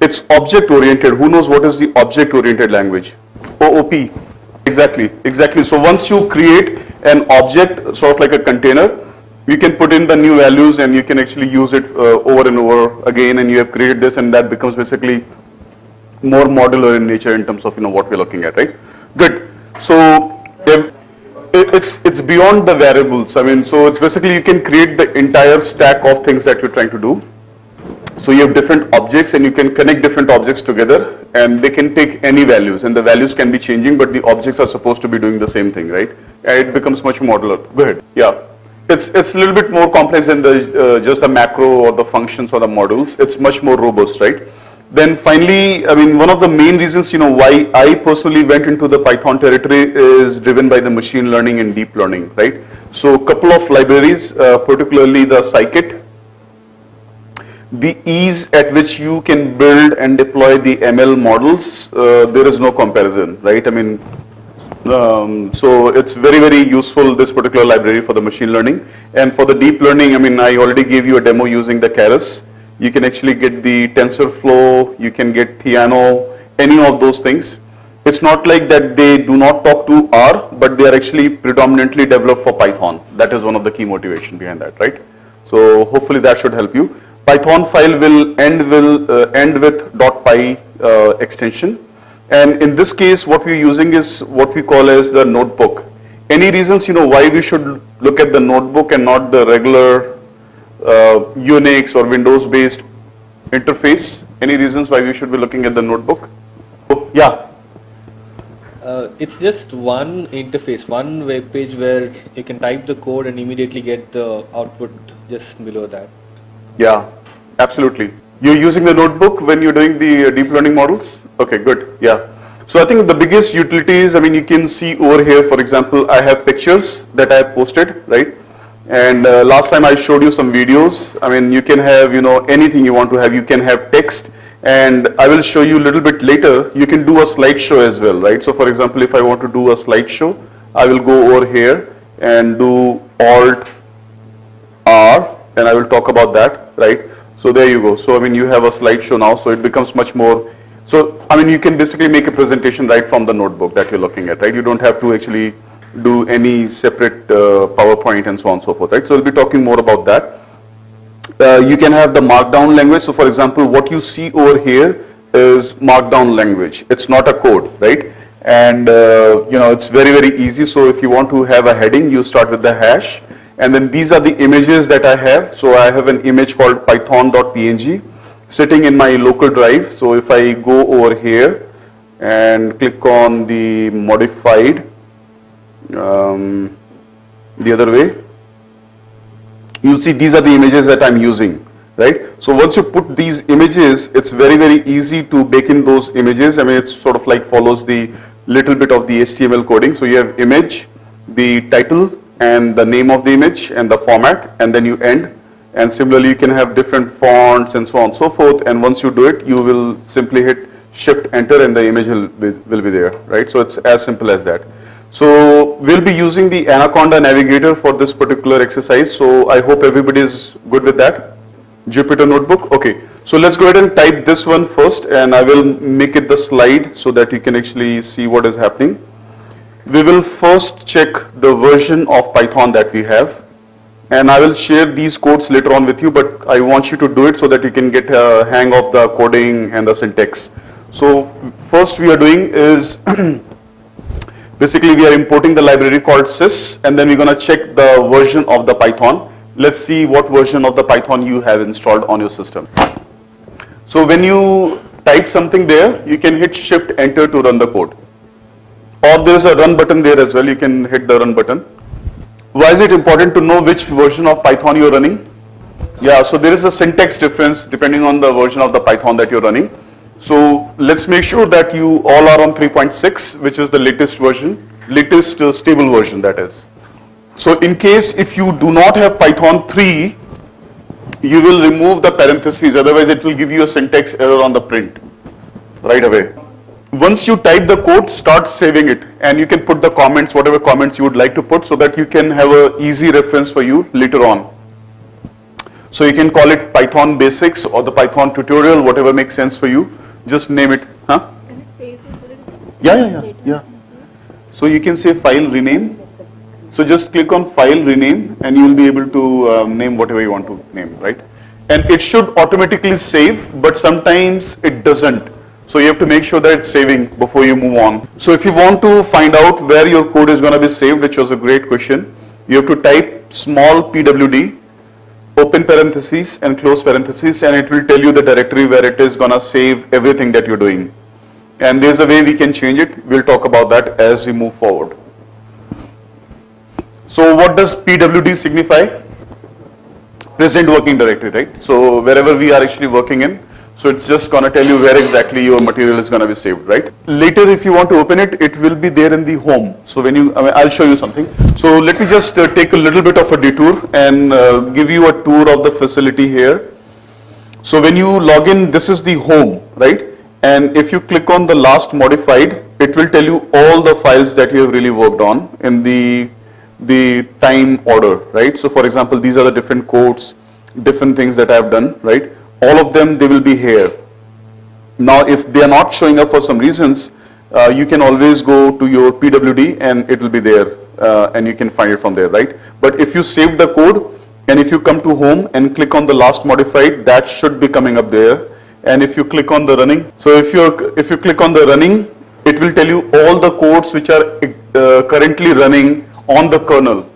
it's object oriented. Who knows what is the object oriented language? OOP. Exactly. So once you create an object, sort of like a container, you can put in the new values and you can actually use it over and over again, and you have created this, and that becomes basically more modular in nature in terms of what we're looking at, right? Good. So it's beyond the variables. I mean, so it's basically you can create the entire stack of things that you're trying to do. So you have different objects and you can connect different objects together, and they can take any values, and the values can be changing, but the objects are supposed to be doing the same thing, right? And it becomes much modular. Go ahead. Yeah. It's a little bit more complex than the just the macro or the functions or the modules. It's much more robust, right? Then finally, I mean, one of the main reasons, why I personally went into the Python territory is driven by the machine learning and deep learning, right? So a couple of libraries, particularly the Scikit, the ease at which you can build and deploy the ML models, there is no comparison, right? I mean, so it's very, very useful, this particular library for the machine learning. And for the deep learning, I mean, I already gave you a demo using the Keras. You can actually get the TensorFlow, you can get Theano, any of those things. It's not like that they do not talk to R, but they are actually predominantly developed for Python. That is one of the key motivation behind that, right? So hopefully that should help you. Python file will end with .py extension. And in this case, what we're using is what we call as the notebook. Any reasons, why we should look at the notebook and not the regular Unix or Windows-based interface? Any reasons why we should be looking at the notebook? Oh, yeah. It's just one interface, one web page where you can type the code and immediately get the output just below that. Yeah, absolutely. You're using the notebook when you're doing the deep learning models? Okay, good. Yeah. So I think the biggest utilities, I mean, you can see over here, for example, I have pictures that I have posted, right? And last time I showed you some videos. I mean, you can have, anything you want to have. You can have text, and I will show you a little bit later. You can do a slideshow as well, right? So for example, if I want to do a slideshow, I will go over here and do Alt R, and I will talk about that, right? So there you go. So I mean, you have a slideshow now, so it becomes much more. So I mean, you can basically make a presentation right from the notebook that you're looking at, right? You don't have to actually do any separate PowerPoint and so on and so forth, right? So we'll be talking more about that. You can have the Markdown language. So for example, what you see over here is Markdown language. It's not a code, right? And it's very, very easy. So if you want to have a heading, you start with the hash. And then these are the images that I have. So I have an image called python.png sitting in my local drive. So if I go over here and click on the modified, the other way, you'll see these are the images that I'm using, right? So once you put these images, it's very, very easy to bake in those images. I mean, it's sort of like follows the little bit of the HTML coding. So you have image, the title, and the name of the image and the format, and then you end. And similarly, you can have different fonts and so on and so forth. And once you do it, you will simply hit Shift Enter and the image will be there, right? So it's as simple as that. So we'll be using the Anaconda Navigator for this particular exercise. So I hope everybody is good with that. Jupyter Notebook. Okay. So let's go ahead and type this one first, and I will make it the slide so that you can actually see what is happening. We will first check the version of Python that we have, and I will share these codes later on with you, but I want you to do it so that you can get a hang of the coding and the syntax. So first we are doing is basically we are importing the library called sys, and then we're going to check the version of the Python. Let's see what version of the Python you have installed on your system. So when you type something there, you can hit Shift Enter to run the code. Or there is a run button there as well. You can hit the run button. Why is it important to know which version of Python you're running? Yeah, so there is a syntax difference depending on the version of the Python that you're running. So let's make sure that you all are on 3.6, which is the latest version, latest stable version that is. So in case if you do not have Python 3, you will remove the parentheses, otherwise it will give you a syntax error on the print right away. Once you type the code, start saving it, and you can put the comments, whatever comments you would like to put, so that you can have an easy reference for you later on. So you can call it Python basics or the Python tutorial, whatever makes sense for you. Just name it. Huh? Can you save this already? Yeah. So you can say file rename. So just click on file rename and you will be able to name whatever you want to name, right? And it should automatically save, but sometimes it doesn't. So you have to make sure that it's saving before you move on. So if you want to find out where your code is going to be saved, which was a great question, you have to type small pwd, open parentheses and close parentheses, and it will tell you the directory where it is going to save everything that you're doing. And there's a way we can change it. We'll talk about that as we move forward. So what does PWD signify? Present working directory, right? So wherever we are actually working in, so it's just going to tell you where exactly your material is going to be saved, right? Later, if you want to open it, it will be there in the home. So when you, I'll show you something. So let me just take a little bit of a detour and give you a tour of the facility here. So when you log in, this is the home, right? And if you click on the last modified, it will tell you all the files that you have really worked on in the time order, right? So for example, these are the different codes, different things that I have done, right? All of them, they will be here. Now, if they are not showing up for some reasons, you can always go to your PWD and it will be there and you can find it from there, right? But if you save the code and if you come to home and click on the last modified, that should be coming up there. And if you click on the running, so if you click on the running, it will tell you all the codes which are currently running on the kernel.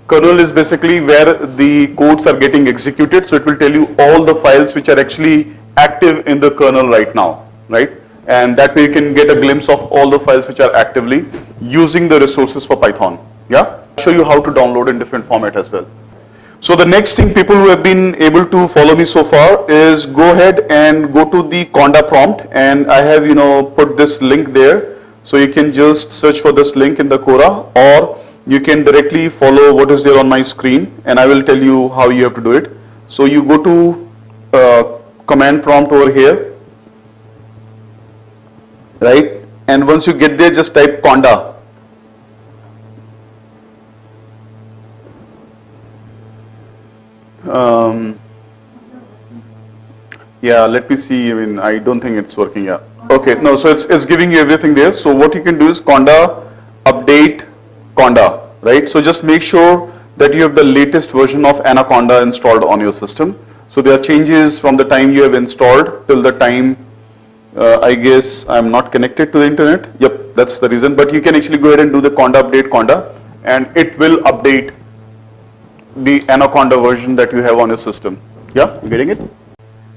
Kernel is basically where the codes are getting executed, so it will tell you all the files which are actually active in the kernel right now, right? And that way you can get a glimpse of all the files which are actively using the resources for Python. Yeah? I'll show you how to download in different format as well. So the next thing, people who have been able to follow me so far, is go ahead and go to the Conda prompt, and I have put this link there, so you can just search for this link in the Quora, or you can directly follow what is there on my screen, and I will tell you how you have to do it. So you go to command prompt over here, right? And once you get there, just type conda. Yeah, let me see. I mean, I don't think it's working. Yeah. Okay. No. So it's giving you everything there. So what you can do is conda update conda, right? So just make sure that you have the latest version of Anaconda installed on your system. So there are changes from the time you have installed till the time, I guess I'm not connected to the internet. Yep, that's the reason. But you can actually go ahead and do the conda update conda, and it will update the Anaconda version that you have on your system. Yeah, you getting it?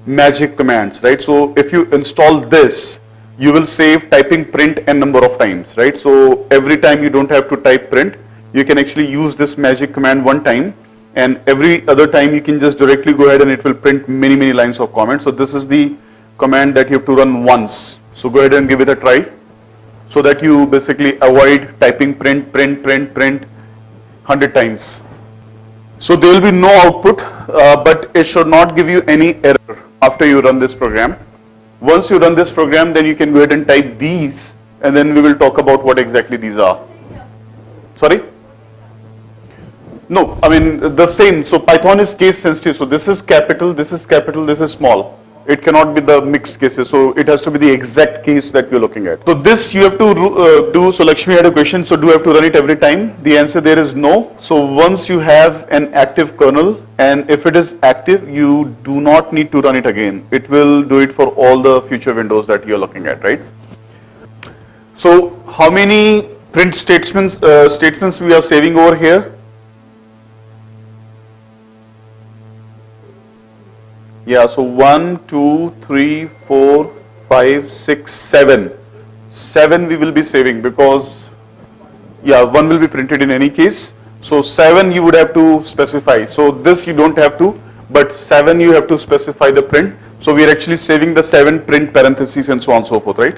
Magic commands, right? So if you install this, you will save typing print n number of times, right? So every time you don't have to type print, you can actually use this magic command one time, and every other time you can just directly go ahead and it will print many, many lines of comments. So this is the command that you have to run once. So go ahead and give it a try, so that you basically avoid typing print 100 times. So there will be no output, but it should not give you any error after you run this program. Once you run this program, then you can go ahead and type these, and then we will talk about what exactly these are. Sorry? No, I mean the same. So Python is case sensitive. So this is capital, this is capital, this is small. It cannot be the mixed cases. So it has to be the exact case that we're looking at. So this you have to do. So Lakshmi had a question. So do you have to run it every time? The answer there is no. So once you have an active kernel, and if it is active, you do not need to run it again. It will do it for all the future windows that you're looking at, right? So how many print statements we are saving over here? Yeah, so 1, 2, 3, 4, 5, 6, 7. 7 we will be saving because, yeah, 1 will be printed in any case. So 7 you would have to specify. So this you don't have to, but 7 you have to specify the print. So we are actually saving the 7 print parentheses and so on and so forth, right?